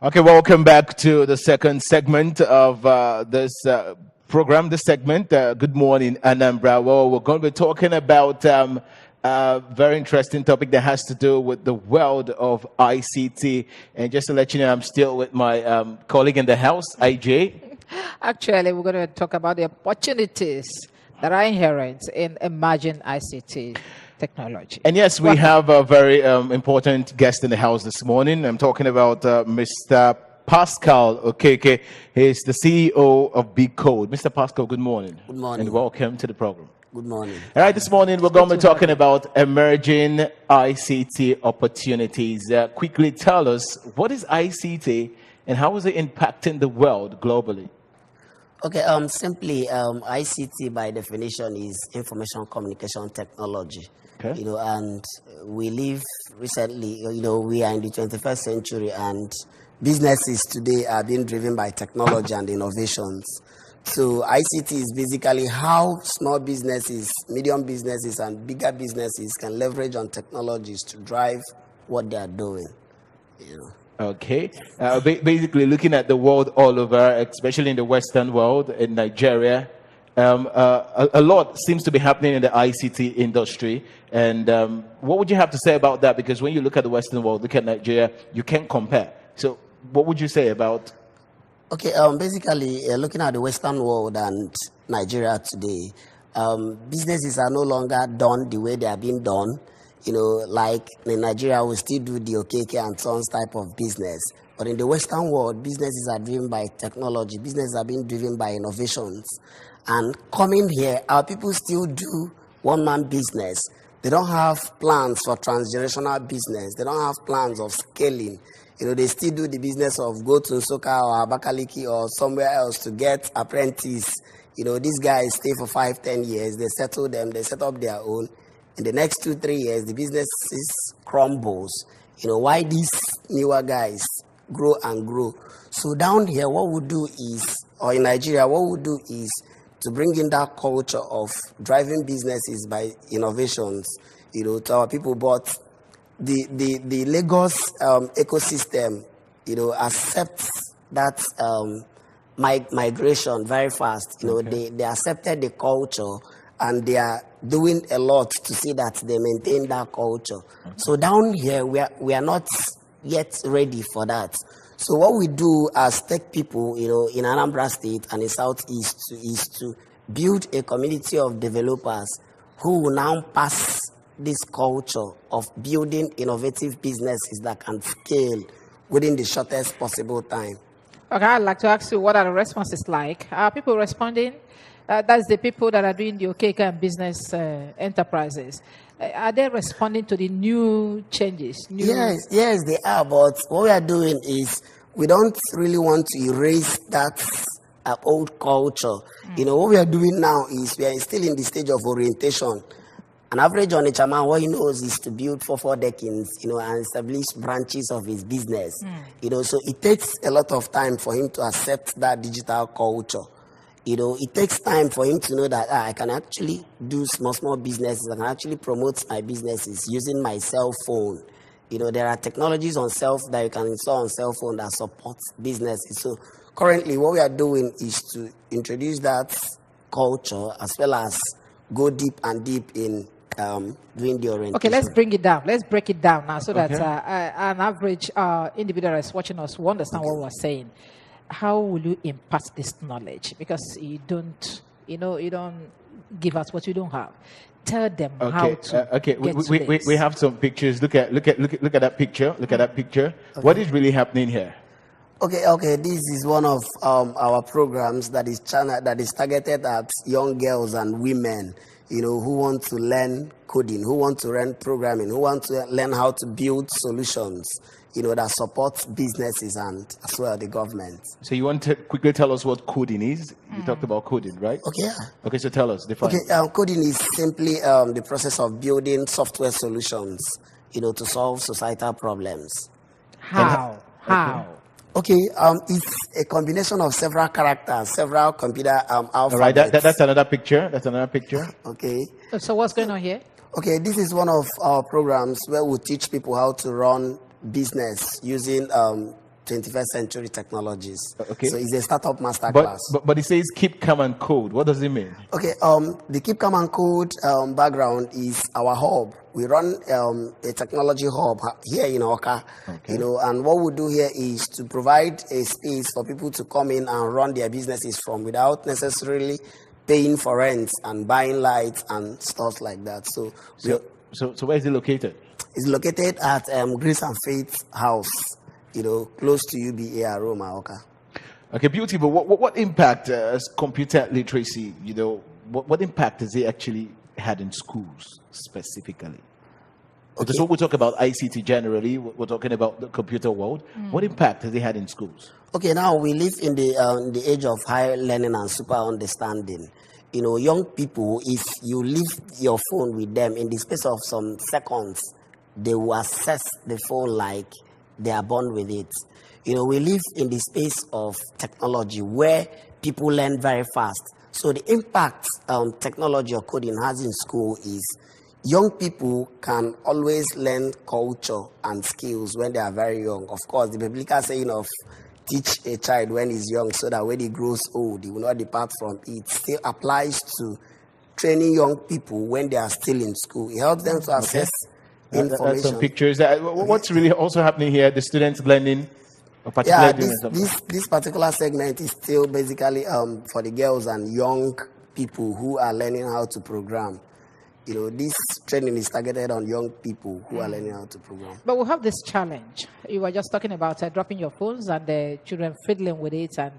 Okay, welcome back to the second segment of this program. This segment, Good Morning, Anambra. Well, we're going to be talking about a very interesting topic that has to do with the world of ICT. And just to let you know, I'm still with my colleague in the house, IJ. Actually, we're going to talk about the opportunities that are inherent in emerging ICT technology. And yes, we have a very important guest in the house this morning. I'm talking about Mr. Pascal Okeke. He's the CEO of Bigcode. Mr. Pascal, good morning. Good morning. And welcome to the program. Good morning. All right, this morning we're going to be talking about emerging ICT opportunities. Quickly tell us, what is ICT and how is it impacting the world globally? Okay, simply, ICT by definition is information communication technology. Okay. And we live recently, we are in the 21st century and businesses today are being driven by technology and innovations. So ICT is basically how small businesses, medium businesses, and bigger businesses can leverage on technologies to drive what they are doing. Okay. Basically, looking at the world all over, especially in the Western world, in Nigeria, a lot seems to be happening in the ICT industry. And what would you have to say about that? Because when you look at the Western world, look at Nigeria, you can't compare. So what would you say about? Okay, basically, looking at the Western world and Nigeria today, businesses are no longer done the way they are being done. Like in Nigeria, we still do the Okeke and Sons type of business. But in the Western world, businesses are driven by technology. Businesses are being driven by innovations. And coming here, our people still do one-man business. They don't have plans for transgenerational business. They don't have plans of scaling. They still do the business of go to Soka or Abakaliki or somewhere else to get apprentice. These guys stay for 5-10 years. They settle them. They set up their own. In the next 2-3 years, the businesses crumbles. Why these newer guys grow and grow. So down here, what we do is, or in Nigeria, what we do is to bring in that culture of driving businesses by innovations, to our people. But the Lagos ecosystem, accepts that migration very fast. Okay. They accepted the culture and they are doing a lot to see that they maintain that culture. Okay. So down here, we are not yet ready for that. So what we do as tech people, in Anambra State and the Southeast is to build a community of developers who will now pass this culture of building innovative businesses that can scale within the shortest possible time. Okay, I'd like to ask you, what are the responses like? Are people responding? That's the people that are doing the Okeke and business enterprises. Are they responding to the new changes? Yes, they are. But what we are doing is we don't really want to erase that old culture. What we are doing now is we are still in the stage of orientation. An average Onitshaman, what he knows is to build 4 decades, and establish branches of his business. So it takes a lot of time for him to accept that digital culture. It takes time for him to know that I can actually do small businesses. I can actually promote my businesses using my cell phone. There are technologies on that you can install on cell phone that support businesses. So currently what we are doing is to introduce that culture as well as go deep in doing the orientation. Okay, let's bring it down. Let's break it down now so that an average individual that's watching us will understand what we're saying. How will you impart this knowledge? Because you don't give us what you don't have. Tell them how to get to this. We have some pictures. Look at that picture. Look at that picture. Okay. What is really happening here? Okay. This is one of our programs that is targeted at young girls and women, who want to learn coding, who want to learn programming, who want to learn how to build solutions, that support businesses and as well the government. So you want to quickly tell us what coding is? You talked about coding, right? Okay. Yeah. Okay, so tell us. Define. Okay, coding is simply the process of building software solutions, to solve societal problems. How? Okay, it's a combination of several characters, several computer alphabets. All right, that's another picture. Okay. So what's going on here? Okay, this is one of our programs where we teach people how to run business using 21st century technologies. Okay. So it's a startup masterclass. But it says keep calm and code. What does it mean? Okay, the Keep Calm and Code background is our hub. We run a technology hub here in Oka, Okay. and what we do here is to provide a space for people to come in and run their businesses from without necessarily paying for rent and buying lights and stuff like that. So where is it located? it's located at Grace and Faith House, close to UBA Roma, Oka. Okay, beautiful. What impact has computer literacy, what impact has it actually had in schools specifically? Because when we talk about ICT generally, we're talking about the computer world. What impact has it had in schools? Okay, now we live in the age of higher learning and super understanding. Young people, if you leave your phone with them in the space of some seconds, they will access the phone like they are born with it. We live in the space of technology where people learn very fast. So the impact technology or coding has in school is young people can always learn culture and skills when they are very young. Of course, the biblical saying of teach a child when he's young so that when he grows old, he will not depart from it still applies to training young people when they are still in school. It helps them to access information. That's some pictures. What's really also happening here? The students learning. This particular segment is still basically for the girls and young people who are learning how to program. This training is targeted on young people who are learning how to program. But we have this challenge. You were just talking about dropping your phones and the children fiddling with it and,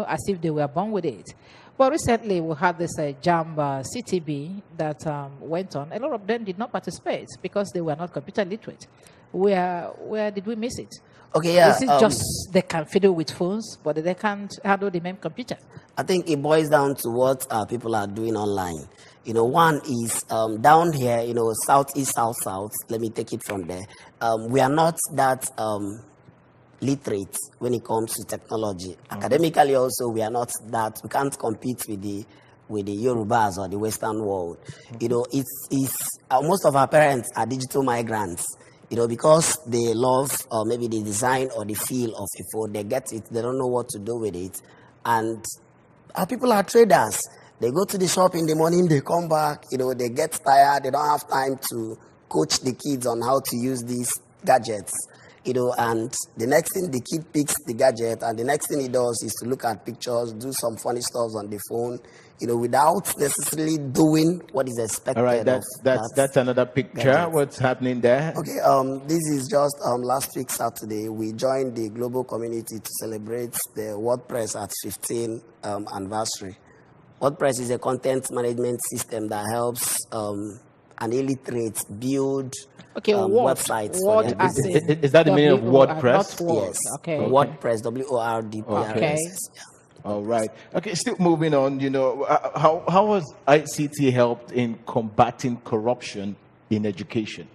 as if they were born with it. But recently we had this JAMB CTB that went on. A lot of them did not participate because they were not computer literate. Where did we miss it? Okay, yeah. Is it just they can fiddle with phones, but they can't handle the main computer? I think it boils down to what people are doing online. One is down here, southeast, south. Let me take it from there. We are not that literate when it comes to technology. Academically, also, we are not that. We can't compete with the Yorubas or the Western world. It's most of our parents are digital migrants. Because they love maybe the design or the feel of a phone, they get it, they don't know what to do with it. And our people are traders. They go to the shop in the morning, they come back, they get tired, they don't have time to coach the kids on how to use these gadgets. And the next thing the kid picks the gadget, and the next thing he does is to look at pictures, do some funny stuff on the phone, without necessarily doing what is expected. All right, that's another picture. Gadgets. What's happening there? Okay, this is just last week Saturday. We joined the global community to celebrate the WordPress at 15th anniversary. WordPress is a content management system that helps an illiterate build websites. Is that the meaning of WordPress? Yes. Okay. WordPress, WORDPRESS. Okay. All right. Okay, still moving on, how has ICT helped in combating corruption in education?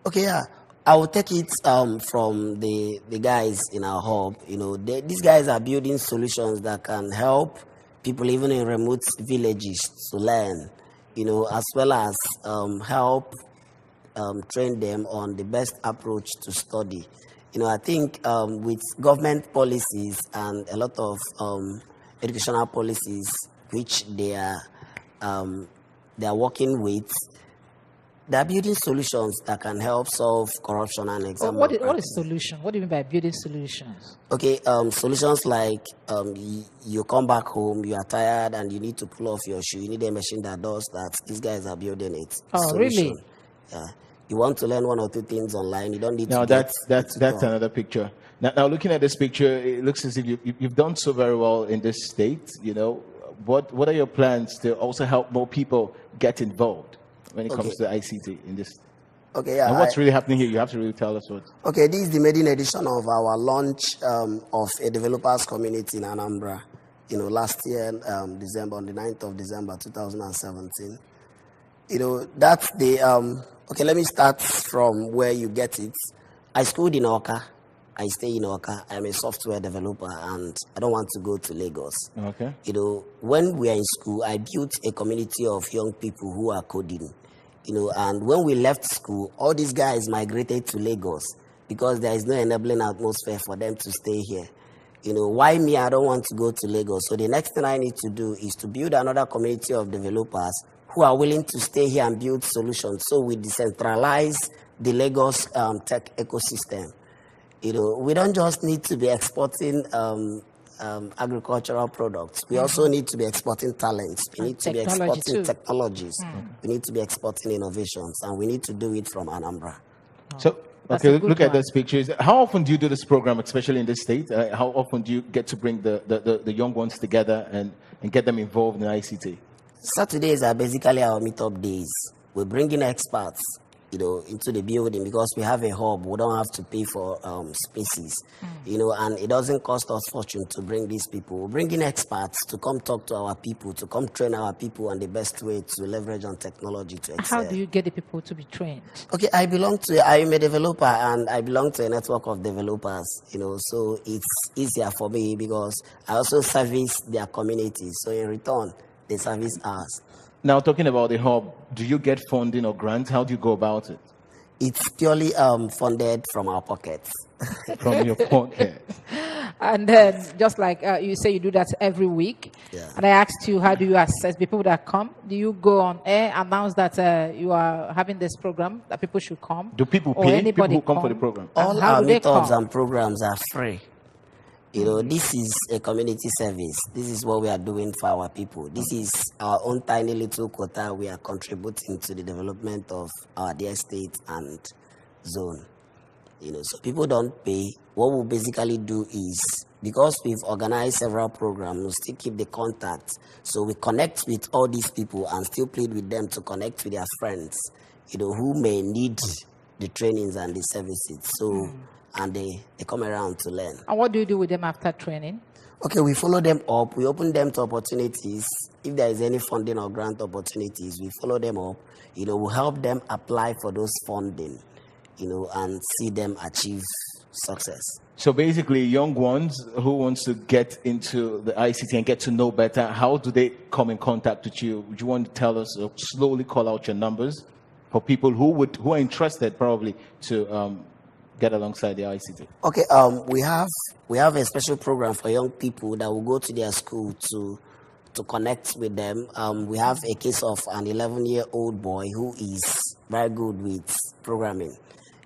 Okay, yeah. I will take it from the guys in our hub. These guys are building solutions that can help people even in remote villages to learn, as well as help train them on the best approach to study. I think with government policies and a lot of educational policies which they are working with, they are building solutions that can help solve corruption and exam. What is solution? What do you mean by building solutions? Okay, solutions like you come back home, you are tired, and you need to pull off your shoe. You need a machine that does that. These guys are building it. Oh, solution. really? Yeah. You want to learn one or two things online, you don't need to. Now that's another picture. Now looking at this picture, it looks as if you've done so very well in this state. What are your plans to also help more people get involved when it comes to ICT in this? Okay, yeah. And what's really happening here? You have to really tell us what. Okay, this is the maiden edition of our launch of a developers community in Anambra. Last year, December, on the 9th of December 2017. That's the okay, let me start from where you get it. I schooled in Oka. I stay in Oka. I'm a software developer and I don't want to go to Lagos. Okay. When we are in school, I built a community of young people who are coding. And when we left school, all these guys migrated to Lagos because there is no enabling atmosphere for them to stay here. Why me? I don't want to go to Lagos. So the next thing I need to do is to build another community of developers who are willing to stay here and build solutions. So we decentralize the Lagos tech ecosystem. We don't just need to be exporting agricultural products. We also need to be exporting talents. We need to be exporting technologies. We need to be exporting innovations, and we need to do it from Anambra. So, okay, look at those pictures. How often do you do this program, especially in this state? How often do you get to bring the young ones together and get them involved in ICT? Saturdays are basically our meetup days. We bring in experts, into the building because we have a hub. We don't have to pay for spaces, and it doesn't cost us fortune to bring these people. We bring in experts to come talk to our people, to come train our people on the best way to leverage on technology to excel. How do you get the people to be trained? Okay, I am a developer and I belong to a network of developers, so it's easier for me because I also service their communities. So in return, they service us. Now, talking about the hub, do you get funding or grants? How do you go about it? It's purely funded from our pockets. From your pocket. And then, just like you say, you do that every week. Yeah. And I asked you, how do you assess the people that come? Do you go on air, announce that you are having this program, that people should come? Do people pay? People who come for the program? All our meetups and programs are free. This is a community service. This is what we are doing for our people. This is our own tiny little quota we are contributing to the development of our dear state and zone. So people don't pay. What we basically do is, because we've organized several programs, we still keep the contact. So we connect with all these people and still plead with them to connect with their friends, who may need the trainings and the services. So. And they come around to learn. And what do you do with them after training? Okay, we follow them up. We open them to opportunities. If there is any funding or grant opportunities, we follow them up. We help them apply for those funding, and see them achieve success. So basically, young ones who wants to get into the ICT and get to know better, how do they come in contact with you? Would you want to tell us, or slowly call out your numbers for people who are interested probably to get alongside the ICT? Okay, we have a special program for young people that will go to their school to connect with them. We have a case of an 11-year-old boy who is very good with programming,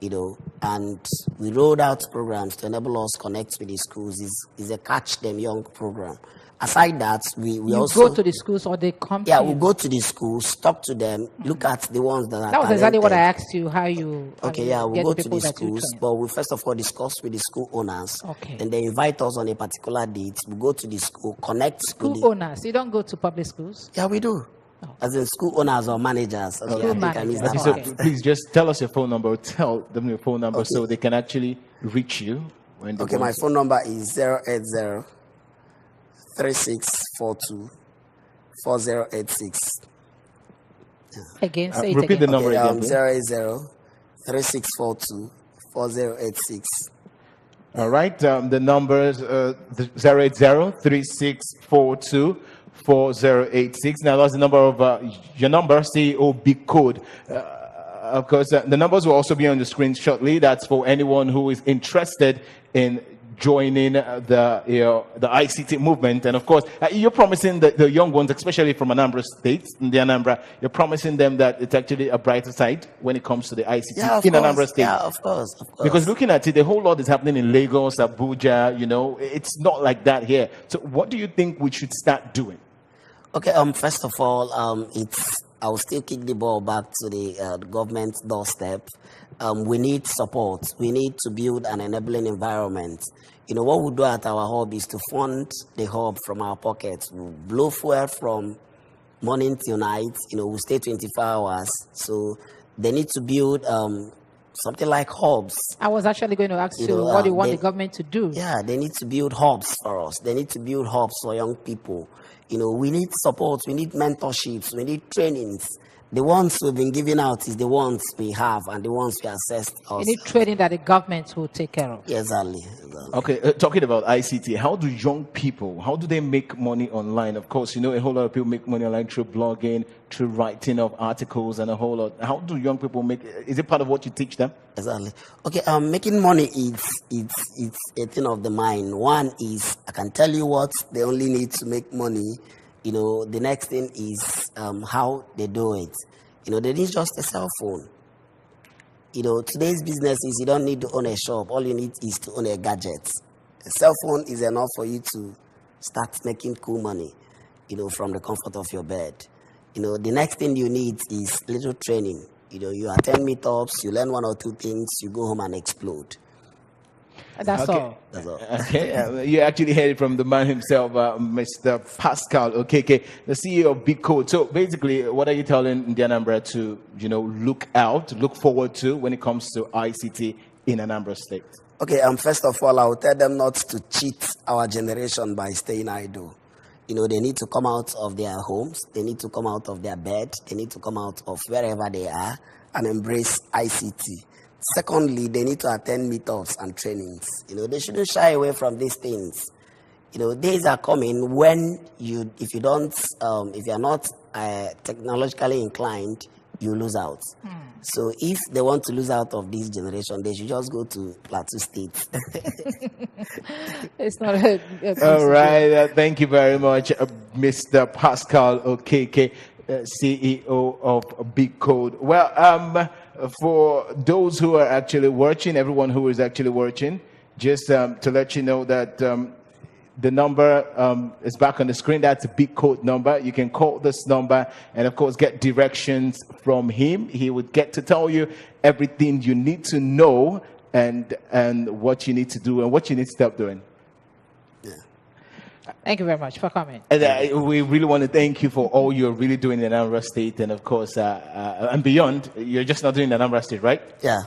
and we rolled out programs to enable us connect with the schools. Is a Catch Them Young program. Aside that, we also go to the schools, or they come. Yeah, we go to the schools, talk to them, look at the ones that are. That was exactly what I asked you. How you? Okay, yeah, we go to the schools, but we first of all discuss with the school owners. Okay. Then they invite us on a particular date. We go to the school, connect. School owners. You don't go to public schools. Yeah, we do. Oh. As in school owners or managers. Okay, managers. So please just tell us your phone number. Tell them your phone number so they can actually reach you. Okay, my phone number is 080 3642 4086. Again, say it repeat again. The number again. 080 3642 4086. All right, the numbers 080 3642 4086. Now that's the number of your number, CEO Bigcode. Of course, the numbers will also be on the screen shortly. That's for anyone who is interested in joining the ICT movement. And of course, you're promising the young ones, especially from Anambra State, in the Anambra, you're promising them that it's actually a brighter side when it comes to the ICT in Anambra State. Yeah, of course. Because looking at it, a whole lot is happening in Lagos, Abuja, it's not like that here. So what do you think we should start doing? Okay, first of all, I'll still kick the ball back to the government doorstep. We need support. We need to build an enabling environment. What we do at our hub is to fund the hub from our pockets. We blow fuel from morning till night. We stay 24 hours. So they need to build something like hubs. I was actually going to ask you what you want the government to do. Yeah, they need to build hubs for us. They need to build hubs for young people. We need support. We need mentorships. We need trainings. The ones we've been giving out is the ones we have and the ones we assessed. Any training that the government will take care of. Exactly. Okay, talking about ICT, how do young people, how do they make money online? Of course, you know, a whole lot of people make money online through blogging, through writing of articles and a whole lot. How do young people make, is it part of what you teach them? Exactly. Okay, making money is a thing of the mind. One is, I can tell you what they only need to make money. You know, the next thing is how they do it. You know, they need just a cell phone. You know, today's business is you don't need to own a shop. All you need is to own a gadget. A cell phone is enough for you to start making cool money, you know, from the comfort of your bed. You know, the next thing you need is little training. You know, you attend meetups, you learn one or two things, you go home and explode. That's all. That's all. Okay, you actually heard it from the man himself, Mr. Pascal Okeke, the CEO of Bigcode. So basically, what are you telling the Anambra to, you know, look forward to when it comes to ICT in Anambra State? Okay, first of all, I will tell them not to cheat our generation by staying idle. You know, they need to come out of their homes, they need to come out of their bed, they need to come out of wherever they are and embrace ICT. Secondly, they need to attend meetups and trainings. You know, they shouldn't shy away from these things. You know, days are coming when if you're not technologically inclined, you lose out. So if they want to lose out of this generation, they should just go to Plateau State. It's not a all right. Thank you very much, Mr. Pascal Okeke, CEO of Bigcode. Well, for those who are actually watching, everyone who is actually watching, just to let you know that the number is back on the screen. That's a Bigcode number. You can call this number and, of course, get directions from him. He would get to tell you everything you need to know and what you need to do and what you need to stop doing. Thank you very much for coming. And we really want to thank you for all you're really doing in Anambra State and, of course, and beyond. You're just not doing Anambra State, right? Yeah.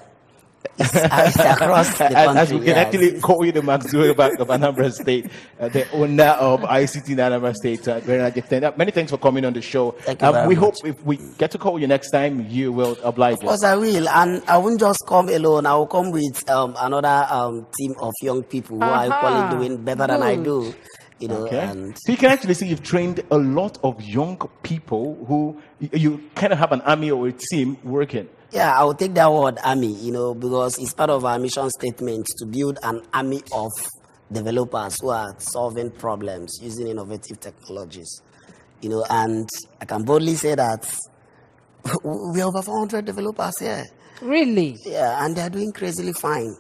It's across the country. As we can actually call you the Max Zuckerberg of Anambra State, the owner of ICT in Anambra State. Many thanks for coming on the show. Thank you very we much. hope if we get to call you next time, you will oblige us. Of course I will. And I won't just come alone. I will come with another team of young people who are equally doing better than I do. You know, Okay. and So you can actually see you've trained a lot of young people who you kind of have an army or a team working. yeah, I will take that word army, you know, because it's part of our mission statement to build an army of developers who are solving problems using innovative technologies. You know, and I can boldly say that we have over 400 developers here. Really? Yeah, and they're doing crazily fine.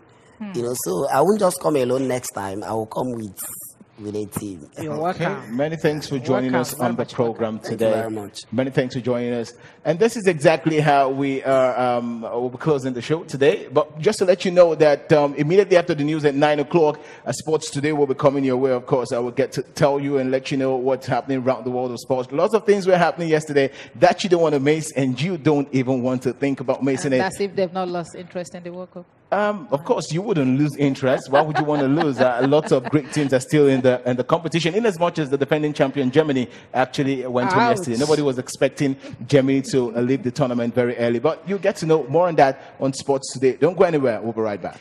You know, so I won't just come alone next time. I will come with a team. You're welcome. Many thanks for joining Welcome. us Very on the much program Thank you today. very much. Many thanks for joining us. And this is exactly how we are we'll be closing the show today. But just to let you know that immediately after the news at 9 o'clock, Sports Today will be coming your way. Of course, I will get to tell you and let you know what's happening around the world of sports. Lots of things were happening yesterday that you don't want to miss, and you don't even want to think about missing it. That's if they've not lost interest in the World Cup. Of course, you wouldn't lose interest. Why would you want to lose? Lots of great teams are still in the competition, in as much as the defending champion Germany actually went home yesterday. Nobody was expecting Germany to leave the tournament very early. But you'll get to know more on that on Sports Today. Don't go anywhere. We'll be right back.